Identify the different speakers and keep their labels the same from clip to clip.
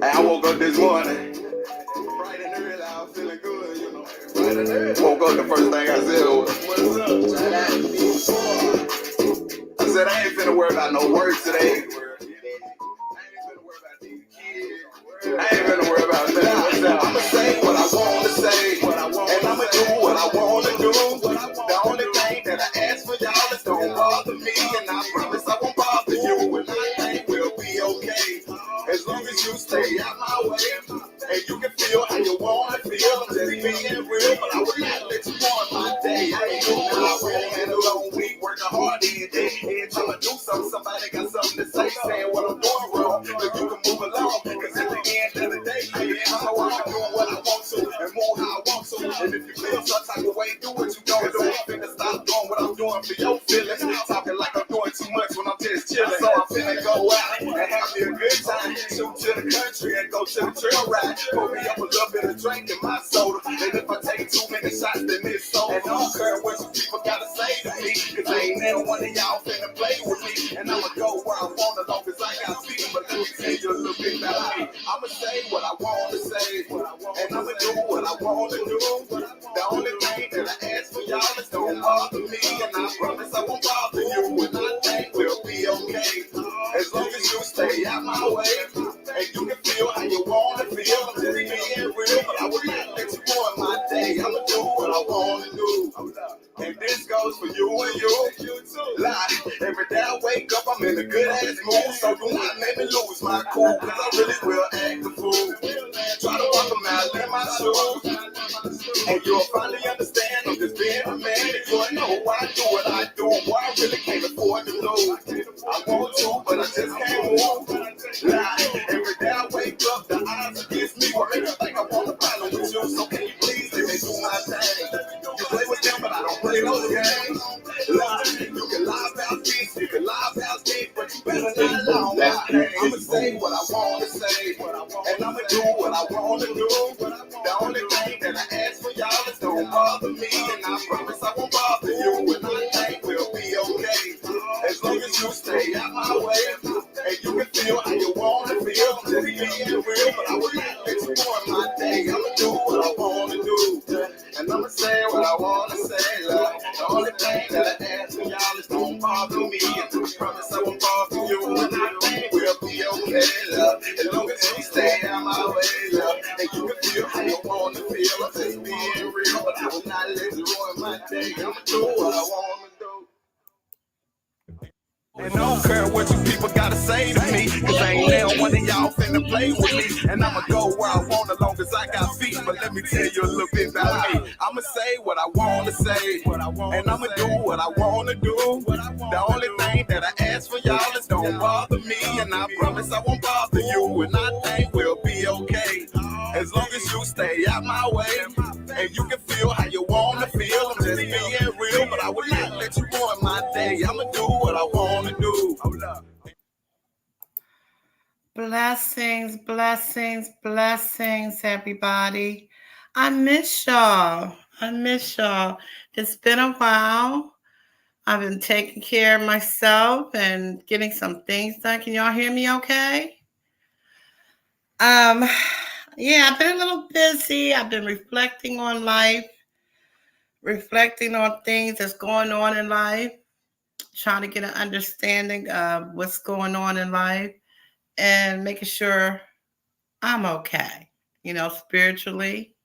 Speaker 1: I woke up this morning, bright and early, I was feeling good, you know. Bright and early. Woke up, the first thing I said was, "What's up?" Try that to be before. I said, I ain't finna worry about no work today. I ain't finna worry about these kids. I ain't finna worry about nothing. I'ma say what I want to say, and I'ma do what I want to do. The only thing that I ask for y'all is don't bother me, and I promise I won't bother you, and I think we'll be okay. As long as you stay out my way, and you can feel how you wanna feel. I'm just being real, but I would not let you ruin my day. I ain't doing how I had a long week, working hard every day. Every time I do something, somebody got something to say, saying what I'm doing wrong. So you can move along, cause at the end of the day, I know I can do what I want to and move how I want to. And if you feel some type of way, do what you gonna do. I'm finna stop doing what I'm doing for your feelings. Talking like I'm doing too much when I'm just chilling. So I'm finna go out and have me a good time. Shoot to the country and go to the trail ride. Pour me up a little bit of drink in my soda. And if I take too many shots, then it's so. And I don't care what you people gotta say to me, cause I ain't never one of y'all finna play with me. And I'ma go where I want as long as I got feet. But let me tell you a little bit about me. I'ma say what I want to say, and I'ma do what I want to do. The only thing that I ask for y'all is don't bother me, and I promise I won't bother you, and I think we'll be okay. As long as you stay out my way, and you can feel how you wanna feel. I'm just being real, but I would not let you ruin my day. I'ma do what I wanna do. And this goes for you and you too. Lie. Every day I wake up, I'm in a good ass mood. So do not make me lose my cool, cause I really will act the fool. Try to walk a mile in my shoes, and you'll finally understand I'm just being a man. And you'll know why I do what I do. Why I really can't afford to lose. I want to, but I just can't move. Lie. Every day I wake up, the odds against me will make me think I want to battle with you. So can you please let me do my thing? You play with them, but I don't play those games. Lie. You can lie about this, you can lie about this, but you better not lie on my name. I'ma say what I want to say, and I'ma do what I want to do. The only thing that I ask for y'all is don't bother me, and I promise I won't bother you, and I think we'll be okay. As long as you stay out my way, and you can feel how you wanna feel. I'm just being real, but I would not let you ruin my day. I'ma do what I wanna do, and I'ma say what I wanna say. Love. The only thing that I ask for y'all is don't bother me, and I promise I won't bother you, and I think we'll be okay. Love. As long as you stay out my way, love, and you can feel how you wanna feel. I'm just being real, but I will not let you ruin my day. I'ma do what I wanna do. And I don't care what you people gotta say to me, cause I ain't never one of y'all finna play with me. And I'ma go where I want as long as I got feet. But let me tell you a little bit about me. I'ma say what I wanna say, and I'ma do what I wanna do. The only thing that I ask for y'all is don't bother me, and I promise I won't bother you, and I think we'll be okay. As long as you stay out my way, and you can feel how you wanna feel. I'm just being real, but I would not let you ruin my day. I'ma do what I wanna do.
Speaker 2: Blessings, blessings, blessings, everybody. I miss y'all. I miss y'all. It's been a while. I've been taking care of myself and getting some things done. Can y'all hear me okay? Um, yeah, I've been a little busy. I've been reflecting on life, reflecting on things that's going on in life, trying to get an understanding of what's going on in life and making sure I'm okay, spiritually.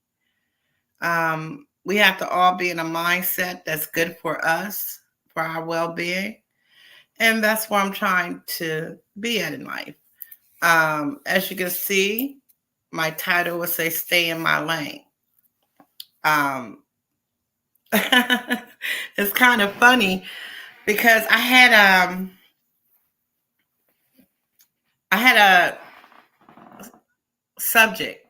Speaker 2: We have to all be in a mindset that's good for us, for our well being. And that's where I'm trying to be at in life. As you can see, my title would say Stay in My Lane. Um, it's kind of funny because I had a subject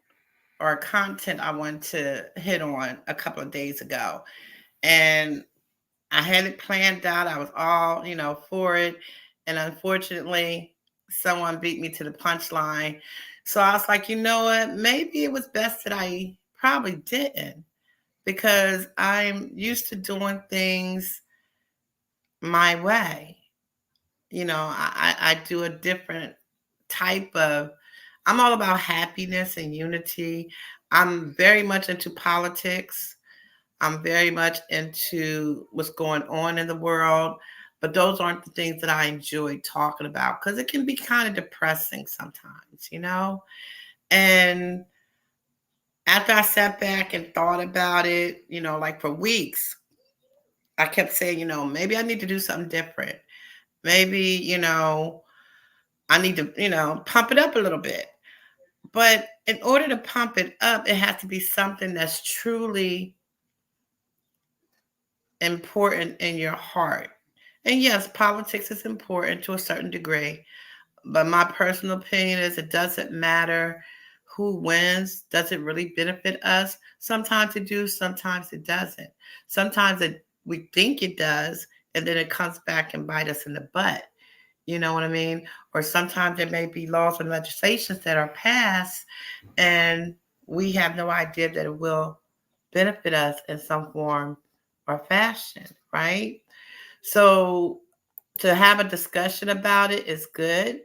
Speaker 2: or content I wanted to hit on a couple of days ago. And I had it planned out. I was all, for it. And unfortunately, someone beat me to the punchline. So I was like, you know what? Maybe it was best that I probably didn't, because I'm used to doing things my way. I do a different type of I'm all about happiness and unity. I'm very much into politics. I'm very much into what's going on in the world, but those aren't the things that I enjoy talking about because it can be kind of depressing sometimes, you know? And after I sat back and thought about it, like for weeks, I kept saying, maybe I need to do something different. Maybe, I need to, pump it up a little bit. But in order to pump it up, it has to be something that's truly important in your heart. And yes, politics is important to a certain degree, but my personal opinion is it doesn't matter who wins. Does it really benefit us? Sometimes it do, sometimes it doesn't. Sometimes we think it does, and then it comes back and bite us in the butt. You know what I mean? Or sometimes there may be laws and legislations that are passed, and we have no idea that it will benefit us in some form or fashion, right? So to have a discussion about it is good.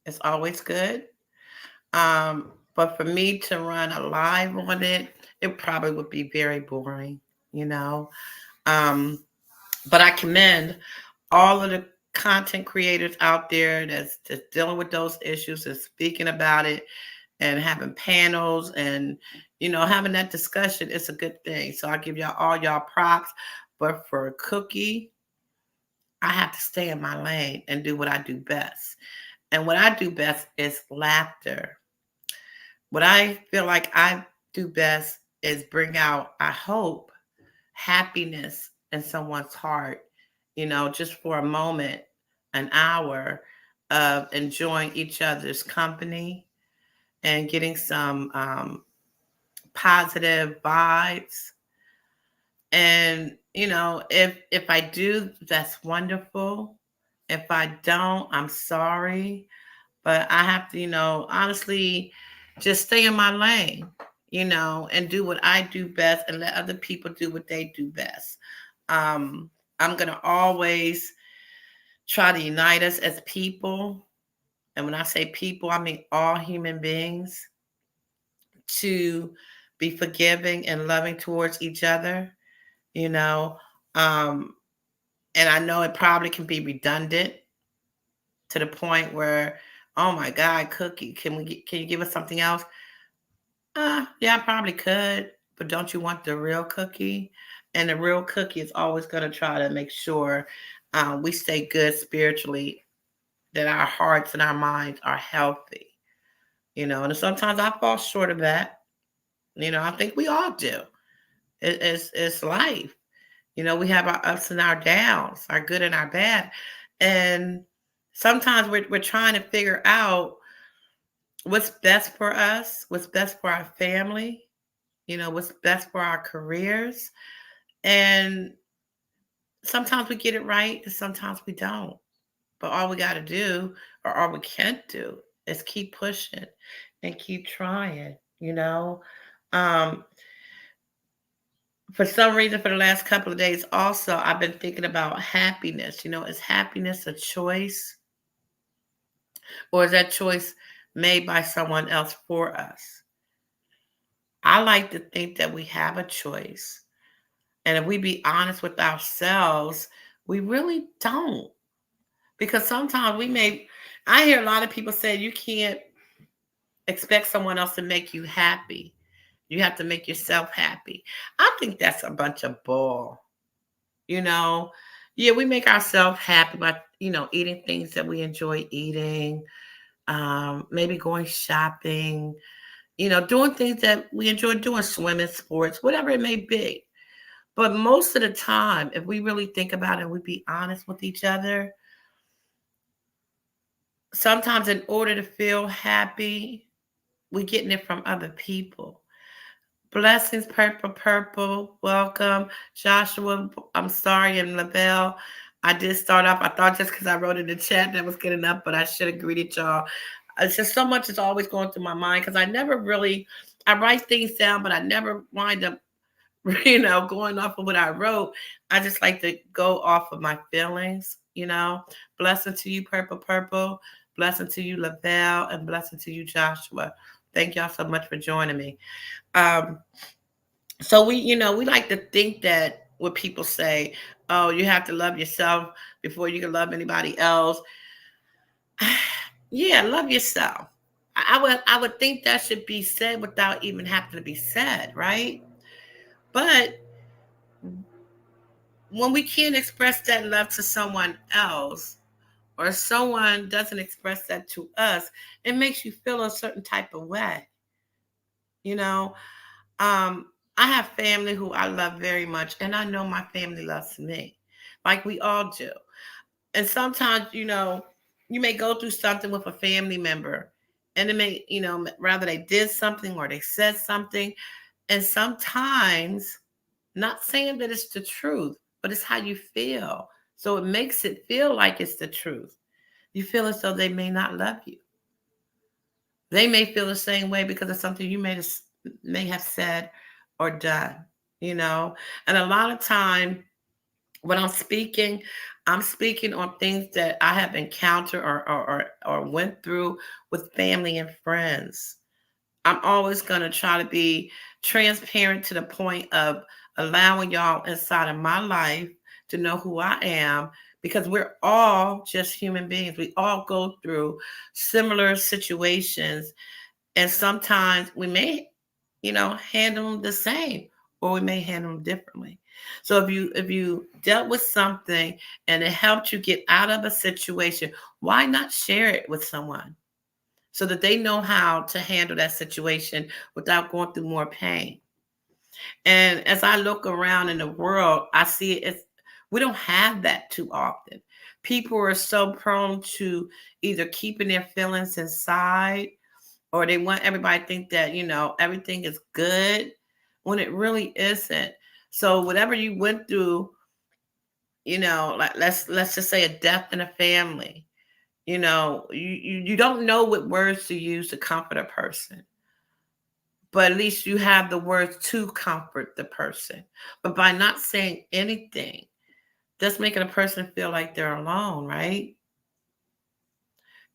Speaker 2: It's always good. But for me to run a live on it, it probably would be very boring, you know. Um, but I commend all of the content creators out there that's dealing with those issues and speaking about it and having panels and having that discussion. It's a good thing. So I give y'all all y'all props. But for Cookie, I have to stay in my lane and do what I do best. And what I do best is laughter. What I feel like I do best is bring out, I hope, happiness in someone's heart, just for a moment, an hour of enjoying each other's company and getting some positive vibes. And if I do, that's wonderful. If I don't, I'm sorry. But I have to, honestly just stay in my lane, and do what I do best and let other people do what they do best. Um, I'm going to always try to unite us as people. And when I say people, I mean all human beings, to be forgiving and loving towards each other, you know. Um, and I know it probably can be redundant to the point where, oh my God, Cookie, can you give us something else? Yeah, I probably could, but don't you want the real Cookie? And the real Cookie is always going to try to make sure we stay good spiritually, that our hearts and our minds are healthy, And sometimes I fall short of that. I think we all do. It's life. We have our ups and our downs, our good and our bad. And sometimes we're trying to figure out what's best for us, what's best for our family, what's best for our careers. And sometimes we get it right and sometimes we don't. But all we got to do, or all we can't do, is keep pushing and keep trying. Um, for some reason, for the last couple of days, also, I've been thinking about happiness. Is happiness a choice, or is that choice made by someone else for us? I like to think that we have a choice. And if we be honest with ourselves, we really don't. Because sometimes I hear a lot of people say you can't expect someone else to make you happy. You have to make yourself happy. I think that's a bunch of bull. You know, yeah, we make ourselves happy by, eating things that we enjoy eating, maybe going shopping, doing things that we enjoy doing, swimming, sports, whatever it may be. But most of the time, if we really think about it, we be honest with each other. Sometimes in order to feel happy, we're getting it from other people. Blessings, Purple Purple. Welcome. Joshua, I'm sorry, and LaBelle. I did start off. I thought just because I wrote in the chat that was good enough, but I should have greeted y'all. It's just so much is always going through my mind because I write things down, but I never wind up, going off of what I wrote. I just like to go off of my feelings. Blessing to you, Purple Purple. Blessing to you, Lavelle, and blessing to you, Joshua. Thank y'all so much for joining me. Um, so we like to think that when people say, "Oh, you have to love yourself before you can love anybody else." Yeah, love yourself. I would think that should be said without even having to be said, right? But when we can't express that love to someone else, or someone doesn't express that to us, it makes you feel a certain type of way. You know, um, I have family who I love very much, and I know my family loves me, like we all do. And sometimes, you may go through something with a family member, and it may, rather they did something or they said something, and sometimes, not saying that it's the truth, but it's how you feel. So it makes it feel like it's the truth. You feel as though they may not love you. They may feel the same way because of something you may have said or done, you know. And a lot of time when I'm speaking on things that I have encountered or went through with family and friends. I'm always going to try to be transparent to the point of allowing y'all inside of my life to know who I am, because we're all just human beings. We all go through similar situations, and sometimes we may, handle them the same, or we may handle them differently. So if you dealt with something and it helped you get out of a situation, why not share it with someone so that they know how to handle that situation without going through more pain? And as I look around in the world, I see we don't have that too often. People are so prone to either keeping their feelings inside, or they want everybody to think that, everything is good when it really isn't. So whatever you went through, like let's just say a death in a family, you don't know what words to use to comfort a person, but at least you have the words to comfort the person. But by not saying anything, that's making a person feel like they're alone, right?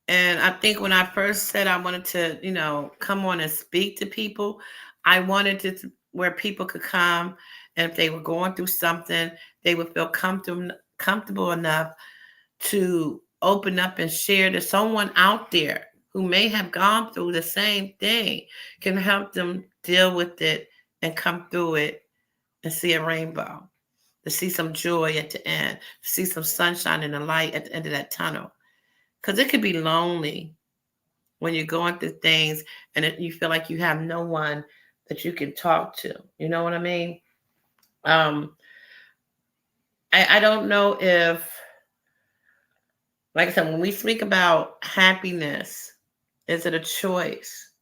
Speaker 2: And I think when I first said I wanted to, come on and speak to people, I wanted it to where people could come, and if they were going through something, they would feel comfortable enough to open up and share to someone out there who may have gone through the same thing, can help them deal with it and come through it and see a rainbow, to see some joy at the end, to see some sunshine and the light at the end of that tunnel. Because it could be lonely when you're going through things and you feel like you have no one that you can talk to. You know what I mean? Um, I don't know if, like I said, when we speak about happiness, is it a choice?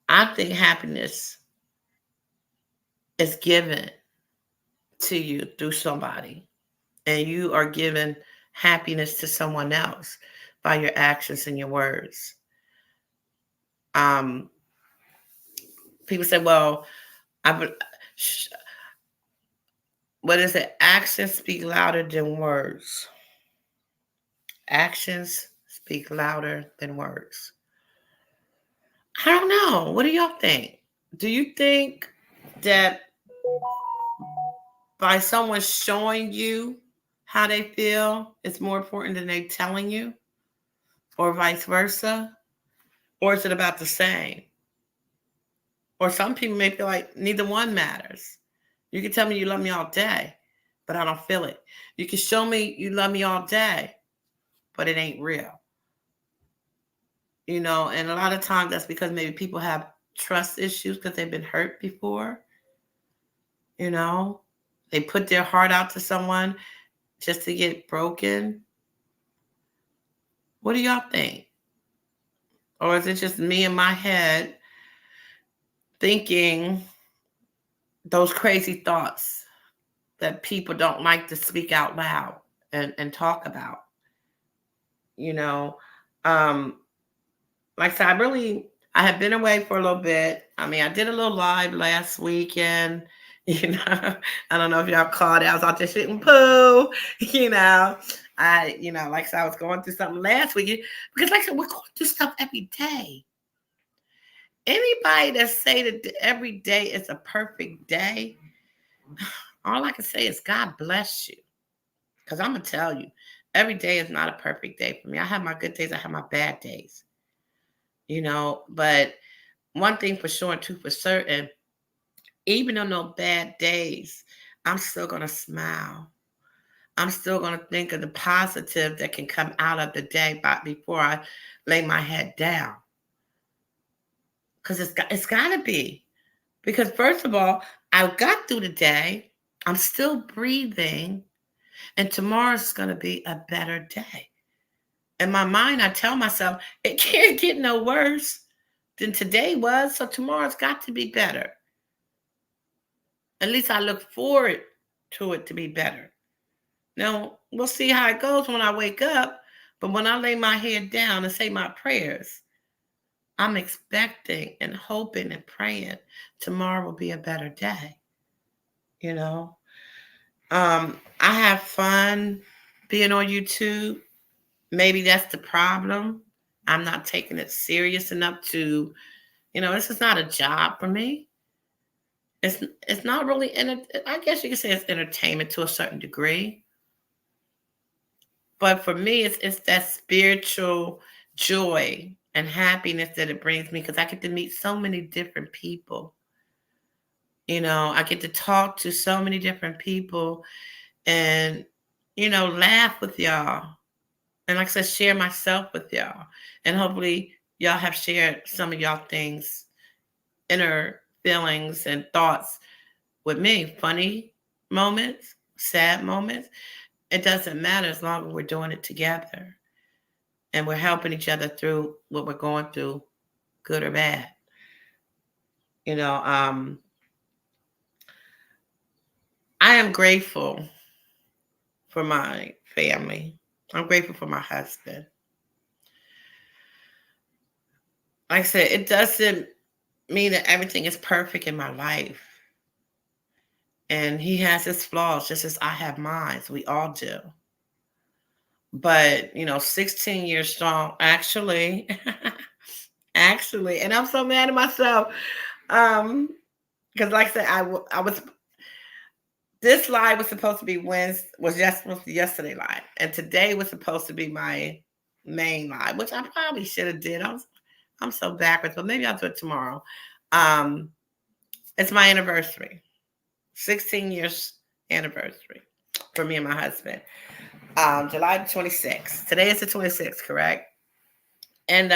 Speaker 2: I think happiness is given to you through somebody, and you are given happiness to someone else by your actions and your words. Um, People say, "Well, I would." What is it? Actions speak louder than words. Actions speak louder than words. I don't know. What do y'all think? Do you think that by someone showing you how they feel, it's more important than they telling you, or vice versa? Or is it about the same? Or some people may feel like neither one matters. You can tell me you love me all day, but I don't feel it. You can show me you love me all day, but it ain't real. And a lot of times that's because maybe people have trust issues because they've been hurt before. you know they put their heart out to someone just to get broken. What do y'all think? Or is it just me in my head thinking those crazy thoughts that people don't like to speak out loud and talk about? you know um like I said, I have been away for a little bit. I mean, I did a little live last weekend. I don't know if y'all caught it. I was out there shooting pool. you know. Like I said, I was going through something last week because, like I said, we're going through stuff every day. Anybody that say that every day is a perfect day, all I can say is God bless you. Because I'm going to tell you, every day is not a perfect day for me. I have my good days, I have my bad days. But one thing for sure and two for certain, even on those bad days, I'm still going to smile. I'm still going to think of the positive that can come out of the day before I lay my head down. Because it's got to be. Because first of all, I got through the day. I'm still breathing. And tomorrow's going to be a better day. In my mind, I tell myself, it can't get no worse than today was. So tomorrow's got to be better. At least I look forward to it to be better. Now, we'll see how it goes when I wake up. But when I lay my head down and say my prayers, I'm expecting and hoping and praying tomorrow will be a better day. I have fun being on YouTube. Maybe that's the problem. I'm not taking it serious enough to, this is not a job for me. It's not really, I guess you could say it's entertainment to a certain degree. But for me, it's that spiritual joy and happiness that it brings me because I get to meet so many different people. I get to talk to so many different people and, laugh with y'all. And like I said, share myself with y'all. And hopefully y'all have shared some of y'all things, inner feelings and thoughts with me. Funny moments, sad moments. It doesn't matter as long as we're doing it together. And we're helping each other through what we're going through, good or bad. I am grateful for my family. I'm grateful for my husband. Like I said, it doesn't mean that everything is perfect in my life. And he has his flaws just as I have mine. We all do. But, 16 years strong, actually, and I'm so mad at myself. Because like I said, I was, this live was supposed to be yesterday live. And today was supposed to be my main live, which I probably should have did. I'm so backwards, but maybe I'll do it tomorrow. It's my anniversary, 16 years anniversary for me and my husband. July 26th. Today is the 26th, correct? And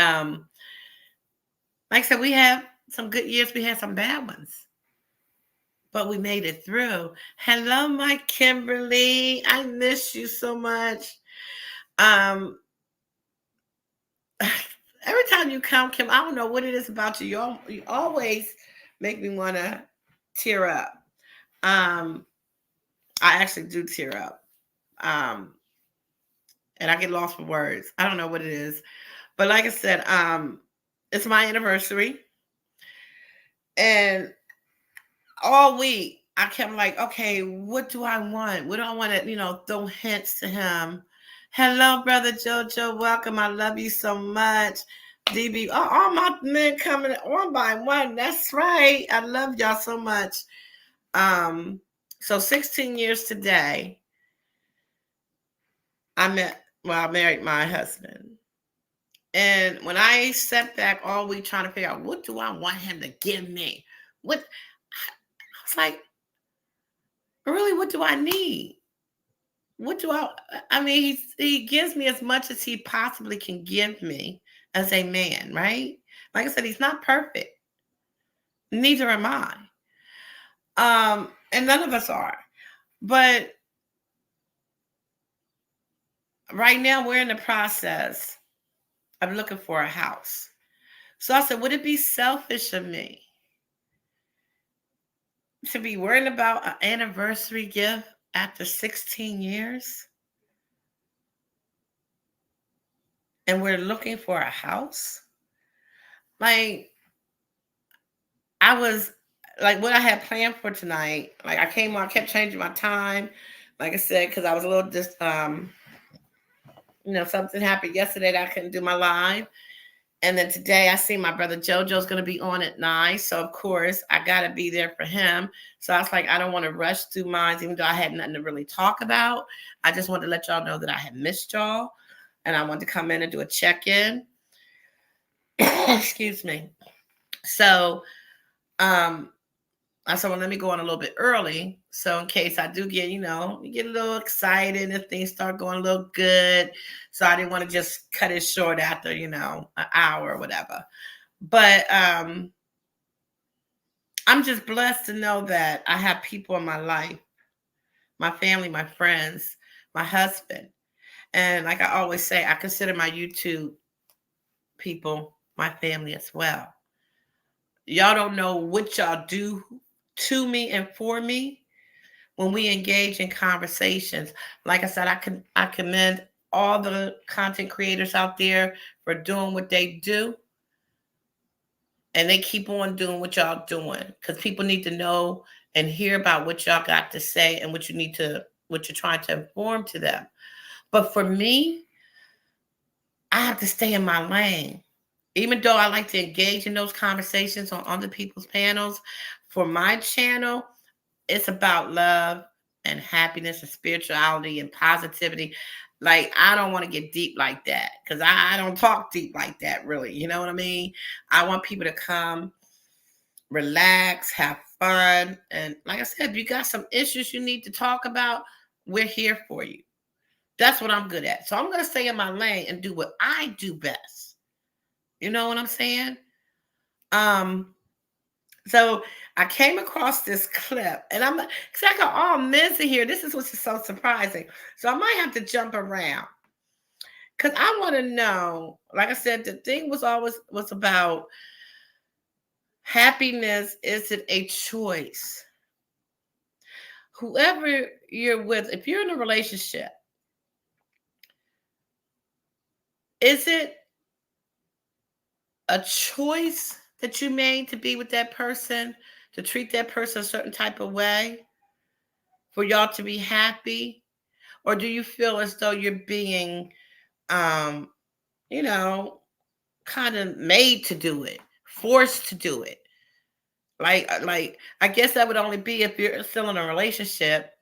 Speaker 2: like I said, we have some good years. We had some bad ones, but we made it through. Hello, my Kimberly. I miss you so much. Every time you come, Kim, I don't know what it is about you. You always make me want to tear up. I actually do tear up. And I get lost for words. I don't know what it is. But like I said, it's my anniversary. And all week, I kept like, okay, what do I want? What do I want to, throw hints to him? Hello, Brother JoJo. Welcome. I love you so much. DB, all my men coming one by one. That's right. I love y'all so much. So 16 years today, I married my husband. And when I sat back all week trying to figure out what do I want him to give me, I was like, really, what do I need? What do I mean, he gives me as much as he possibly can give me as a man, right? Like I said, he's not perfect. Neither am I. And none of us are. But right now we're in the process of looking for a house. So I said, would it be selfish of me to be worrying about an anniversary gift after 16 years? And we're looking for a house? Like, I was like, what I had planned for tonight, like I came on, I kept changing my time, like I said, because I was a little something happened yesterday that I couldn't do my live. And then today I see my brother JoJo's going to be on at 9. So, of course, I got to be there for him. So I was like, I don't want to rush through mine, even though I had nothing to really talk about. I just wanted to let y'all know that I had missed y'all. And I wanted to come in and do a check-in. Excuse me. So, I said, well, let me go on a little bit early. So in case I do get, you get a little excited and things start going a little good. So I didn't want to just cut it short after, an hour or whatever. But I'm just blessed to know that I have people in my life, my family, my friends, my husband. And like I always say, I consider my YouTube people my family as well. Y'all don't know what y'all do to me and for me when we engage in conversations. Like I said, I commend all the content creators out there for doing what they do, and they keep on doing what y'all doing, because people need to know and hear about what y'all got to say and what you're trying to inform to them. But for me, I have to stay in my lane. Even though I like to engage in those conversations on other people's panels, for my channel, it's about love and happiness and spirituality and positivity. Like, I don't want to get deep like that, because I don't talk deep like that, really. You know what I mean? I want people to come, relax, have fun. And like I said, if you got some issues you need to talk about, we're here for you. That's what I'm good at. So I'm going to stay in my lane and do what I do best. You know what I'm saying? So I came across this clip, and because I got all messy here. This is what's so surprising. So I might have to jump around, because I want to know, like I said, the thing was about happiness. Is it a choice? Whoever you're with, if you're in a relationship, is it a choice that you made to be with that person, to treat that person a certain type of way for y'all to be happy? Or do you feel as though you're being, kind of made to do it, forced to do it? Like, I guess that would only be if you're still in a relationship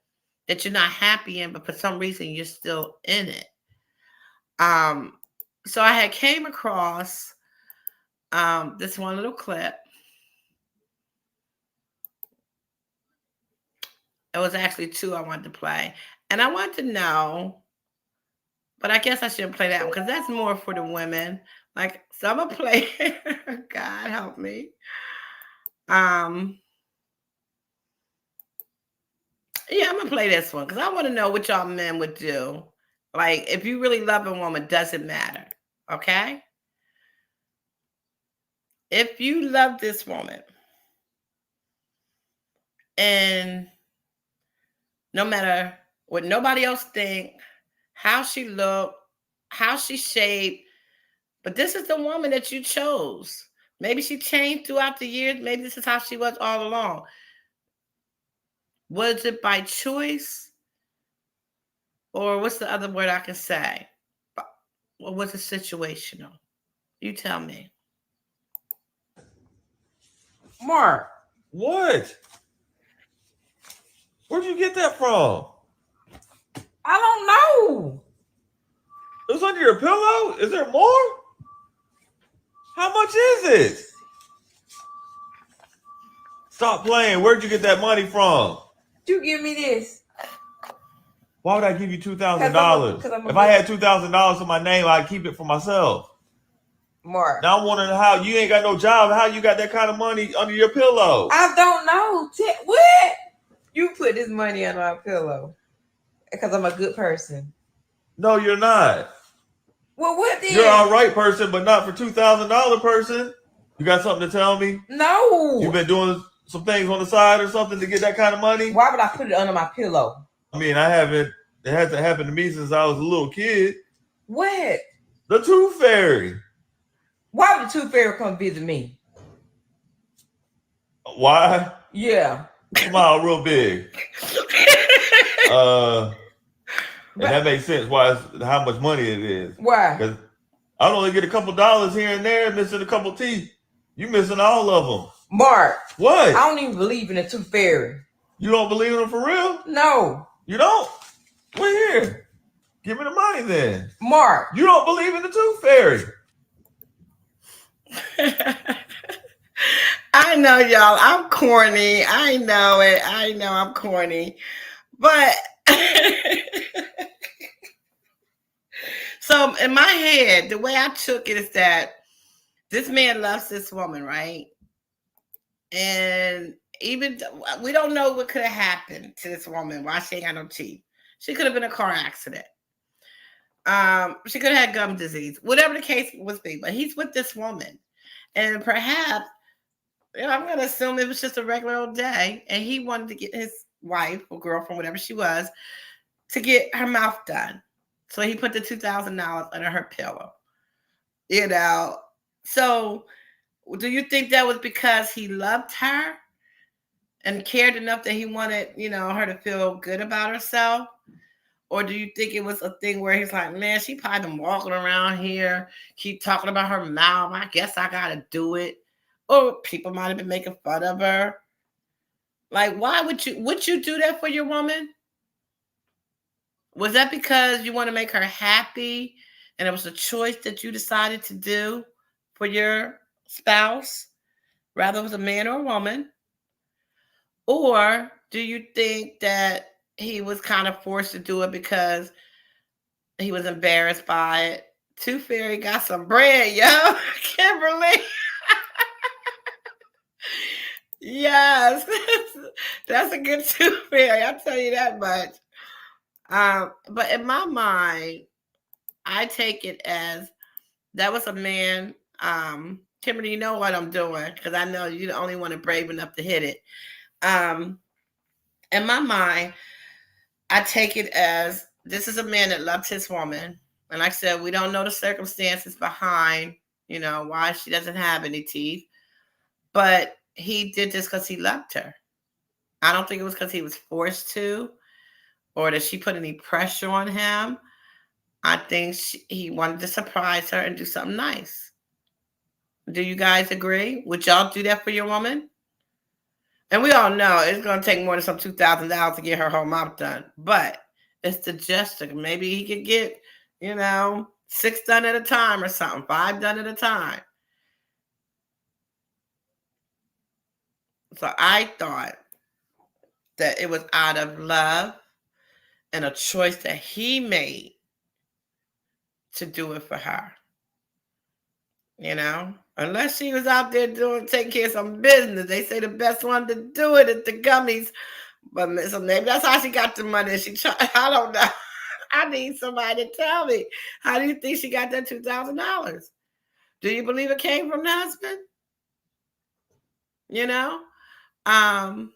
Speaker 2: that you're not happy in, but for some reason you're still in it. So I had came across this one little clip. It was actually 2 I wanted to play. And I wanted to know, but I guess I shouldn't play that one, because that's more for the women. Like, so I'm going to play, God help me. Yeah, I'm going to play this one, because I want to know what y'all men would do. Like, if you really love a woman, doesn't matter. Okay? If you love this woman, and no matter what nobody else think, how she looked, how she shaped, but this is the woman that you chose. Maybe she changed throughout the years. Maybe this is how she was all along. Was it by choice? Or what's the other word I can say? Or was it situational? You tell me.
Speaker 3: Mark. What? Where'd you get that from? I don't know. It was under your pillow? Is there more? How much is it? Stop playing. Where'd you get that money from?
Speaker 4: You give me this.
Speaker 3: Why would I give you $2,000? If I had $2,000 in my name, I'd keep it for myself.
Speaker 4: Mark.
Speaker 3: Now I'm wondering how you ain't got no job. How you got that kind of money under your pillow?
Speaker 4: I don't know. What? You put this money under my pillow because I'm a good person.
Speaker 3: No, you're not.
Speaker 4: Well, what then?
Speaker 3: You're all right person, but not for $2,000 person. You got something to tell me?
Speaker 4: No.
Speaker 3: You've been doing some things on the side or something to get that kind of money?
Speaker 4: Why would I put it under my pillow?
Speaker 3: I mean, it hasn't happened to me since I was a little kid.
Speaker 4: What?
Speaker 3: The Tooth Fairy.
Speaker 4: Why would the Tooth Fairy come visit me?
Speaker 3: Why?
Speaker 4: Yeah.
Speaker 3: Smile real big. And that makes sense why it's how much money it is.
Speaker 4: Why?
Speaker 3: Because I only get a couple dollars here and there, missing a couple teeth. You missing all of them.
Speaker 4: Mark.
Speaker 3: What?
Speaker 4: I don't even believe in the tooth fairy.
Speaker 3: You don't believe in them for real?
Speaker 4: No.
Speaker 3: You don't? We're here. Give me the money then.
Speaker 4: Mark.
Speaker 3: You don't believe in the tooth fairy.
Speaker 2: I know, y'all. I'm corny. I know it. I know I'm corny. But so in my head, the way I took it is that this man loves this woman, right? And even we don't know what could have happened to this woman. Why she ain't got no teeth? She could have been in a car accident. She could have had gum disease, whatever the case was be. But he's with this woman, and perhaps, I'm gonna assume it was just a regular old day, and he wanted to get his wife or girlfriend, whatever she was, to get her mouth done. So he put the $2,000 under her pillow. So do you think that was because he loved her and cared enough that he wanted, her to feel good about herself? Or do you think it was a thing where he's like, man, she probably been walking around here, keep talking about her mouth. I guess I got to do it. Or people might have been making fun of her. Like, why would you do that for your woman? Was that because you want to make her happy and it was a choice that you decided to do for your spouse, rather it was a man or a woman? Or do you think that he was kind of forced to do it because he was embarrassed by it? Tooth Fairy got some bread, yo. Kimberly. Yes. That's a good Tooth Fairy, I'll tell you that much. But in my mind, I take it as that was a man. Kimberly, you know what I'm doing, because I know you're the only one brave enough to hit it. In my mind, I take it as this is a man that loved his woman. And like I said, we don't know the circumstances behind, why she doesn't have any teeth. But he did this because he loved her. I don't think it was because he was forced to, or that she put any pressure on him. I think he wanted to surprise her and do something nice. Do you guys agree? Would y'all do that for your woman? And we all know it's going to take more than some $2,000 to get her whole mouth done. But it's the gesture. Maybe he could get, 6 done at a time or something, 5 done at a time. So I thought that it was out of love and a choice that he made to do it for her. Unless she was out there taking care of some business. They say the best one to do it is the gummies. But so maybe that's how she got the money. I don't know. I need somebody to tell me. How do you think she got that $2,000? Do you believe it came from the husband? I'm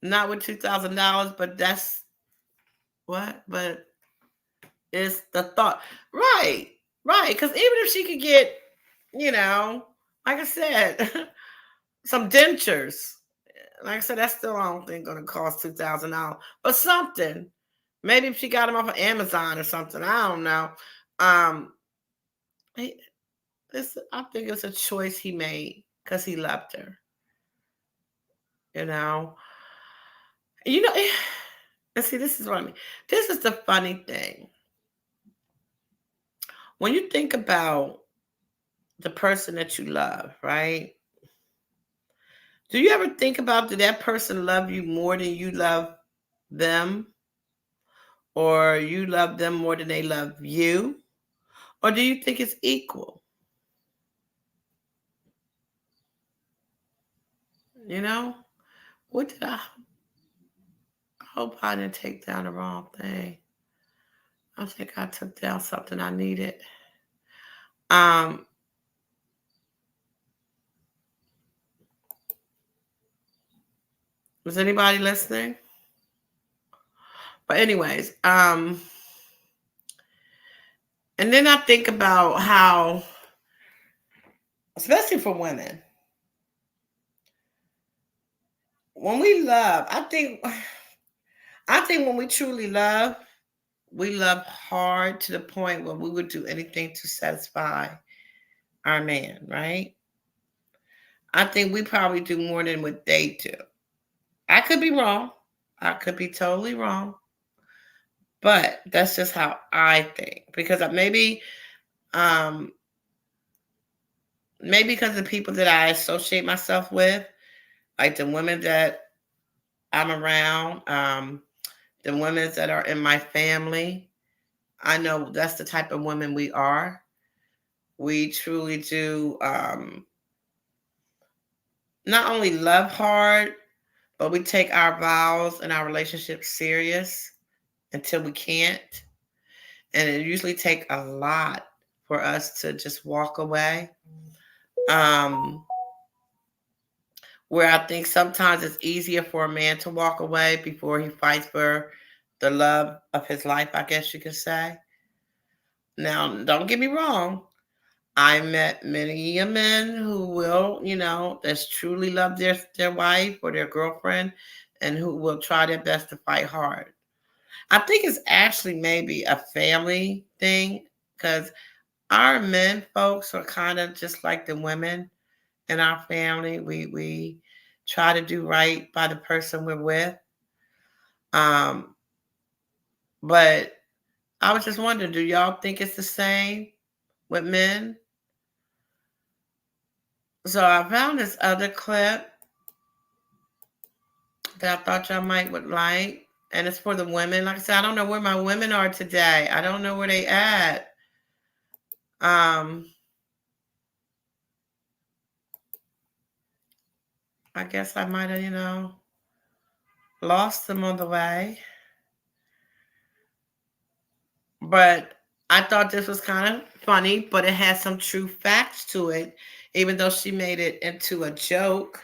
Speaker 2: not with $2,000, but that's what? But it's the thought. Right. Because even if she could get, like I said, some dentures. Like I said, that's still, I don't think, going to cost $2,000. But something. Maybe if she got them off of Amazon or something. I don't know. I think it's a choice he made because he loved her. And see, this is what I mean. This is the funny thing. When you think about the person that you love, right? Do you ever think about, did that person love you more than you love them? Or you love them more than they love you? Or do you think it's equal? What did I hope I didn't take down the wrong thing. I think I took down something I needed. Was anybody listening? But anyways, and then I think about how, especially for women, when we love, I think when we truly love, we love hard to the point where we would do anything to satisfy our man, right? I think we probably do more than what they do. I could be wrong. I could be totally wrong. But that's just how I think. Because um maybe because of the people that I associate myself with, like the women that I'm around, the women that are in my family, I know that's the type of women we are. We truly do not only love hard, but we take our vows and our relationships serious until we can't. And it usually takes a lot for us to just walk away. Um, where I think sometimes it's easier for a man to walk away before he fights for the love of his life, I guess you could say. Now, don't get me wrong. I met many a men who will, that's truly love their wife or their girlfriend and who will try their best to fight hard. I think it's actually maybe a family thing because our men folks are kind of just like the women in our family. We try to do right by the person we're with. Um, but I was just wondering, do y'all think it's the same with men? So I found this other clip that I thought y'all might would like, and it's for the women. Like I said, I don't know where my women are today. I don't know where they at. I guess I might have, lost them on the way. But I thought this was kind of funny, but it has some true facts to it, even though she made it into a joke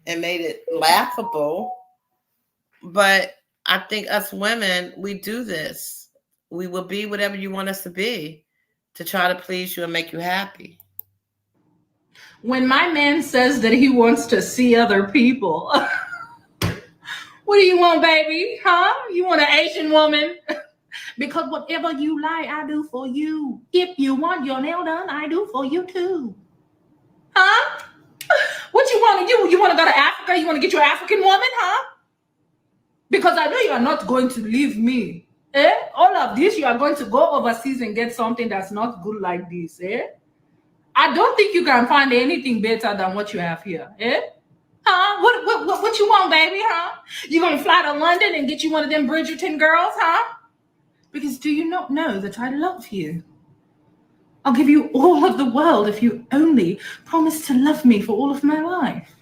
Speaker 2: and made it laughable. But I think us women, we do this. We will be whatever you want us to be to try to please you and make you happy.
Speaker 5: When my man says that he wants to see other people, what do you want, baby? Huh? You want an Asian woman? Because whatever you like, I do for you. If you want your nail done, I do for you too. Huh? What you want to do? You want to go to Africa? You want to get your African woman, huh? Because I know you are not going to leave me. All of this, you are going to go overseas and get something that's not good like this, I don't think you can find anything better than what you have here, Huh? What you want, baby, huh? You gonna fly to London and get you one of them Bridgerton girls, huh? Because do you not know that I love you? I'll give you all of the world if you only promise to love me for all of my life.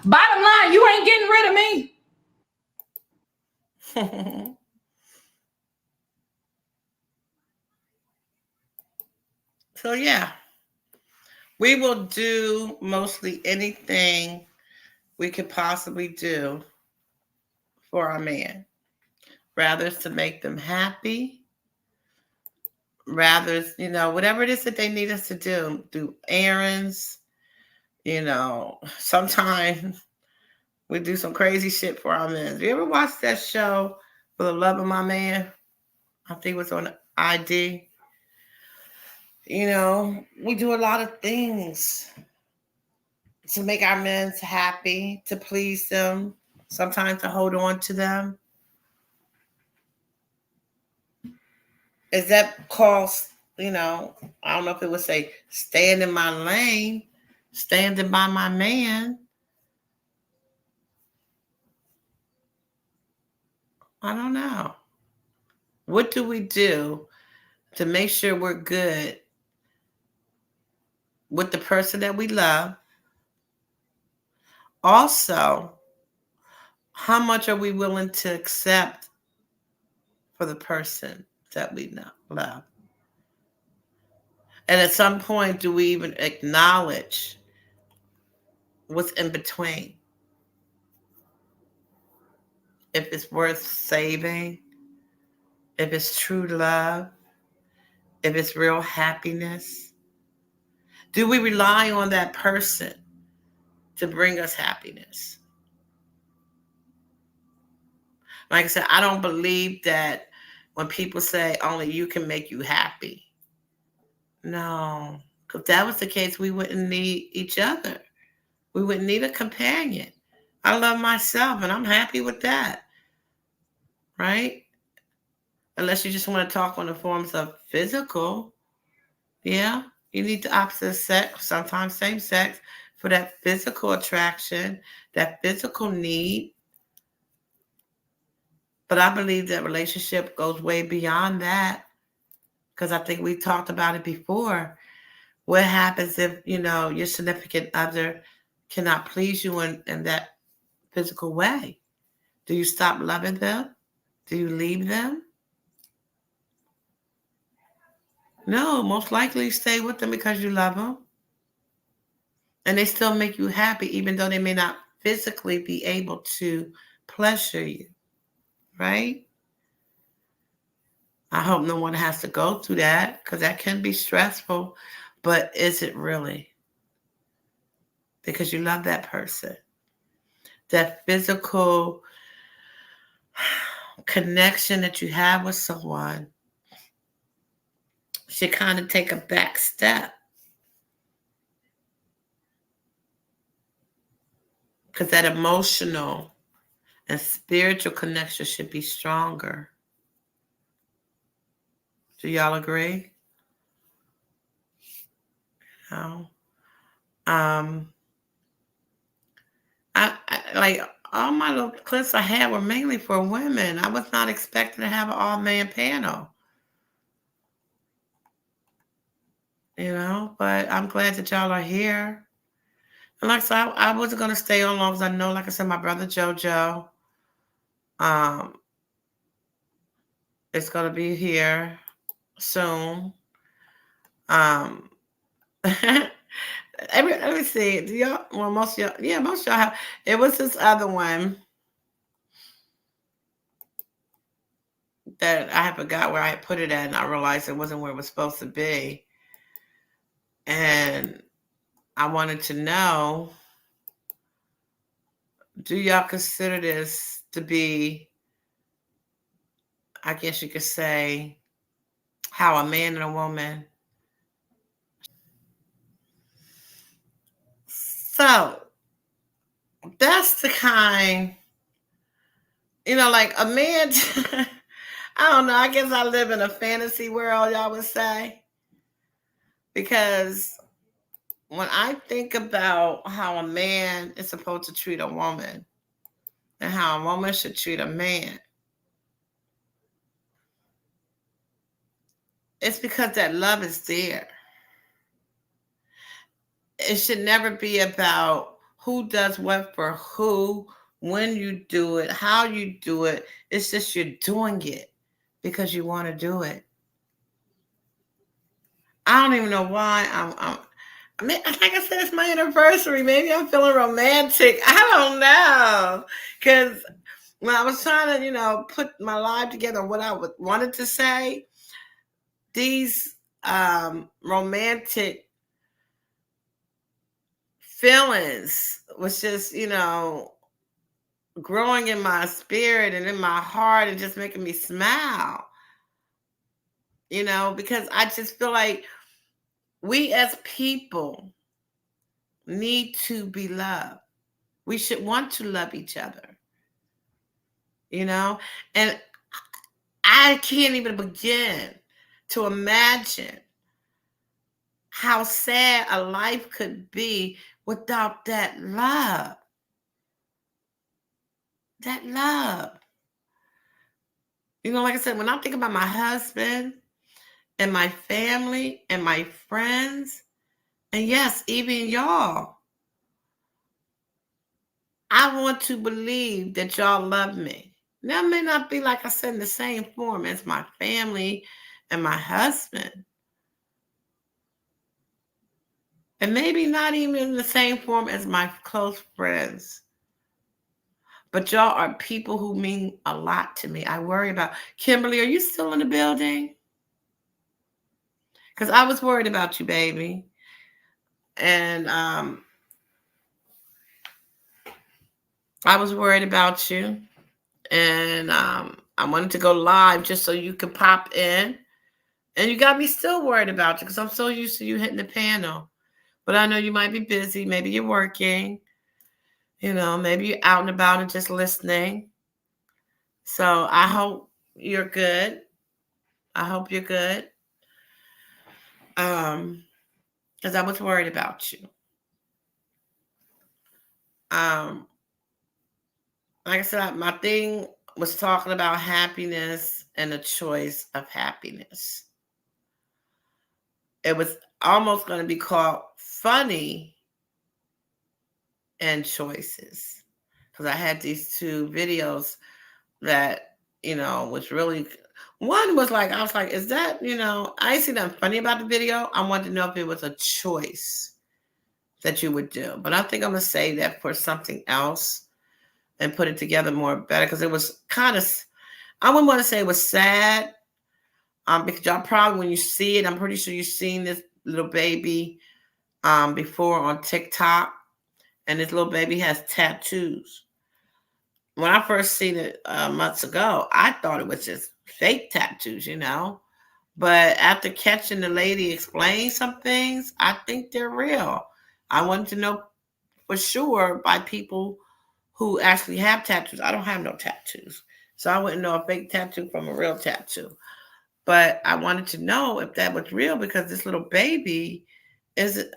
Speaker 5: Bottom line, you ain't getting rid of me.
Speaker 2: So yeah, we will do mostly anything we could possibly do for our man. Rather to make them happy. Rather, whatever it is that they need us to do errands. Sometimes we do some crazy shit for our men. You ever watch that show, For the Love of My Man? I think it was on ID. We do a lot of things to make our men happy, to please them, sometimes to hold on to them. Is that called, I don't know if it would say stand in my lane, standing by my man. I don't know. What do we do to make sure we're good with the person that we love? Also, how much are we willing to accept for the person that we love? And at some point, do we even acknowledge what's in between? If it's worth saving, if it's true love, if it's real happiness, do we rely on that person to bring us happiness? Like I said, I don't believe that when people say only you can make you happy. No, if that was the case, we wouldn't need each other. We wouldn't need a companion. I love myself and I'm happy with that, right? Unless you just want to talk on the forms of physical. Yeah, you need the opposite sex, sometimes same sex, for that physical attraction, that physical need. But I believe that relationship goes way beyond that because I think we talked about it before. What happens if, your significant other cannot please you in that physical way? Do you stop loving them? Do you leave them? No, most likely you stay with them because you love them. And they still make you happy, even though they may not physically be able to pleasure you, right? I hope no one has to go through that because that can be stressful. But is it really? Because you love that person. That physical connection that you have with someone should kind of take a back step. Because that emotional and spiritual connection should be stronger. Do y'all agree? No. I like all my little clips I had were mainly for women. I was not expecting to have an all-man panel. But I'm glad that y'all are here. And like I said, I wasn't going to stay on long as I know, like I said, my brother JoJo is going to be here soon. Let me see. Do y'all? Well, most of y'all. Yeah, most of y'all have. It was this other one that I forgot where I put it at, and I realized it wasn't where it was supposed to be. And I wanted to know: do y'all consider this to be, I guess you could say, how a man and a woman? So that's the kind, like a man. I don't know. I guess I live in a fantasy world, y'all would say. Because when I think about how a man is supposed to treat a woman and how a woman should treat a man, it's because that love is there. It should never be about who does what for who, when you do it, how you do it. It's just you're doing it because you want to do it. I don't even know why I mean, like I said, it's my anniversary. Maybe I'm feeling romantic. I don't know. Because when I was trying to, put my life together, what I wanted to say, these romantic feelings was just, growing in my spirit and in my heart and just making me smile, because I just feel like we as people need to be loved. We should want to love each other, and I can't even begin to imagine how sad a life could be without that love. That love. Like I said, when I think about my husband and my family and my friends, and yes, even y'all, I want to believe that y'all love me. Now, it may not be, like I said, in the same form as my family and my husband. And maybe not even in the same form as my close friends. But y'all are people who mean a lot to me. I worry about. Kimberly, are you still in the building? Because I was worried about you, baby. And I was worried about you. And I wanted to go live just so you could pop in. And you got me still worried about you because I'm so used to you hitting the panel. But I know you might be busy. Maybe you're working. Maybe you're out and about and just listening. So I hope you're good. I hope you're good. Because I was worried about you. Like I said, my thing was talking about happiness and the choice of happiness. It was almost going to be called Funny and Choices. Because I had these two videos that, was really, one was like, I was like, is that, I ain't see nothing funny about the video. I wanted to know if it was a choice that you would do. But I think I'm going to save that for something else and put it together more better because it was kind of, I wouldn't want to say it was sad because y'all probably, when you see it, I'm pretty sure you've seen this little baby before on TikTok, and this little baby has tattoos. When I first seen it months ago, I thought it was just fake tattoos, but after catching the lady explain some things, I think they're real. I wanted to know for sure by people who actually have tattoos. I don't have no tattoos, so I wouldn't know a fake tattoo from a real tattoo. But I wanted to know if that was real because this little baby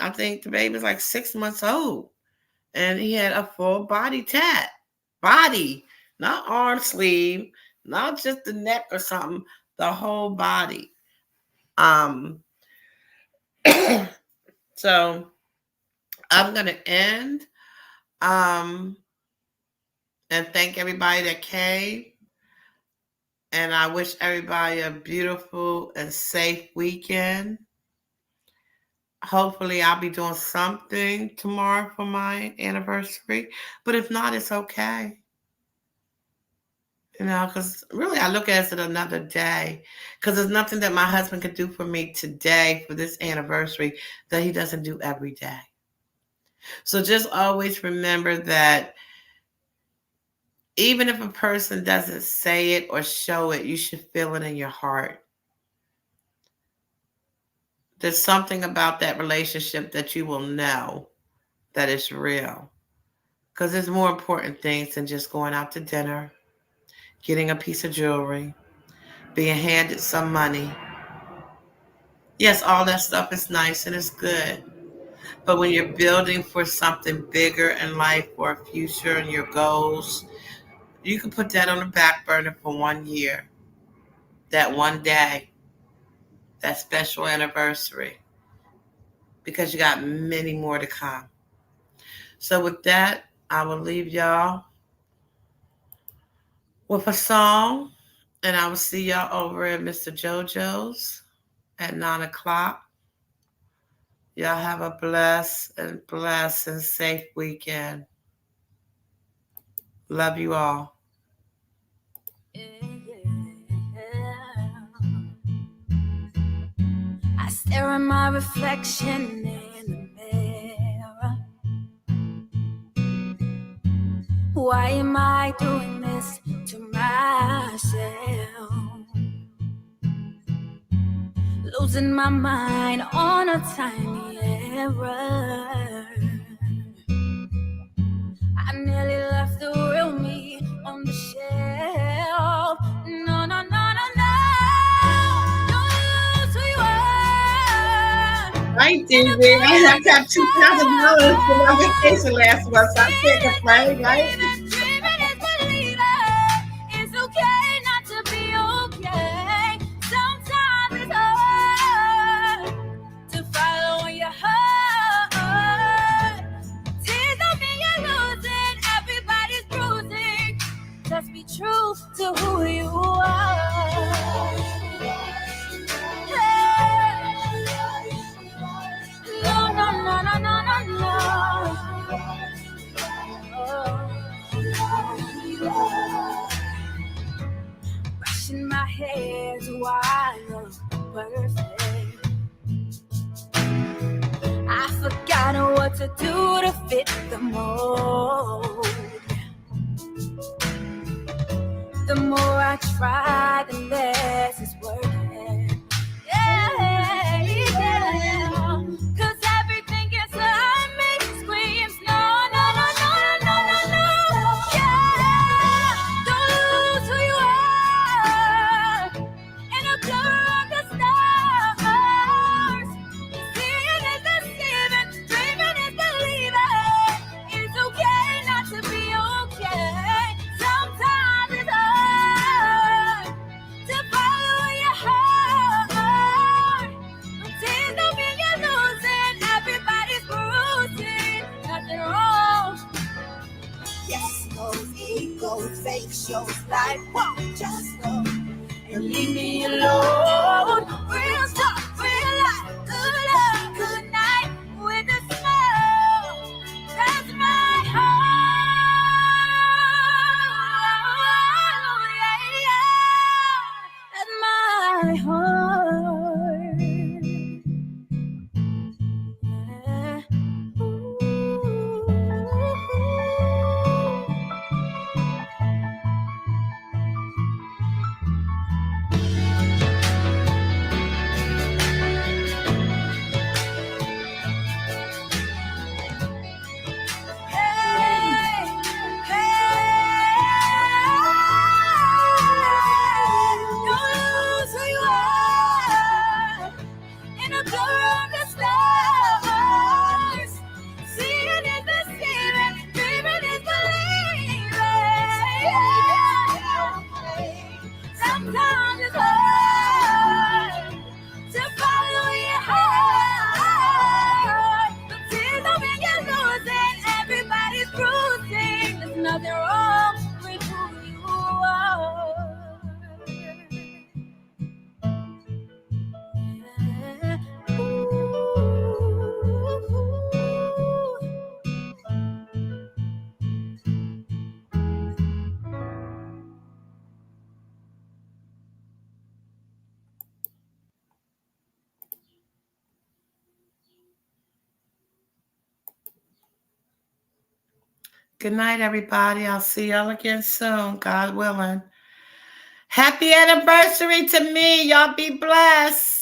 Speaker 2: I think the baby's like 6 months old, and he had a full body tat. Body, not arm, sleeve, not just the neck or something, the whole body. So I'm going to end and thank everybody that came. And I wish everybody a beautiful and safe weekend. Hopefully I'll be doing something tomorrow for my anniversary. But if not, it's okay. Because really I look at it as another day. Because there's nothing that my husband could do for me today for this anniversary that he doesn't do every day. So just always remember that even if a person doesn't say it or show it, you should feel it in your heart. There's something about that relationship that you will know that it's real. Because there's more important things than just going out to dinner, getting a piece of jewelry, being handed some money. Yes, all that stuff is nice and it's good. But when you're building for something bigger in life, for a future and your goals, you can put that on the back burner for 1 year, that one day, that special anniversary, because you got many more to come. So with that, I will leave y'all with a song, and I will see y'all over at Mr. JoJo's at 9 o'clock. Y'all have a blessed and safe weekend. Love you all.
Speaker 6: I stare at my reflection in the mirror. Why am I doing this to myself? Losing my mind on a tiny error. I nearly left the real me on the shelf. No, no, no, no, no. Don't lose who you are.
Speaker 2: Right, David. I got $2,000 for my vacation last month, so I can't complain, right?
Speaker 6: It's okay not to be okay. Sometimes it's hard to follow your heart. Tears don't mean you're losing. Everybody's bruising. Just be true to who you are. No, no, no, no, no, no, no. Brushing my hair to why I look perfect. I've forgotten what to do to fit the mold. The more I try, the less it's working. Yeah, yeah. 'Cause everything inside me screams no, no, no, no, no, no, no, no. Yeah, don't lose who you are in a blur of the stars. Seeing is deceiving, dreaming is believing. It's okay not to be okay. Sometimes it's hard to follow your heart. But tears don't mean you're losing. Everybody's bruising. Nothing wrong. Yes, those egos, fake shows, life won't just go. And leave me alone. Real stuff, real life, good love, good night with a smile. That's my heart. Yeah, yeah. That's my heart. Yeah. Hey, don't lose who you are in a blur of the stars. Seeing is deceiving, dreaming is believing. Sometimes it's hard to follow your heart. But tears don't mean you're losing. Everybody's bruising. There's nothing wrong with who you are.
Speaker 2: Good night, everybody. I'll see y'all again soon, God willing. Happy anniversary to me. Y'all be blessed.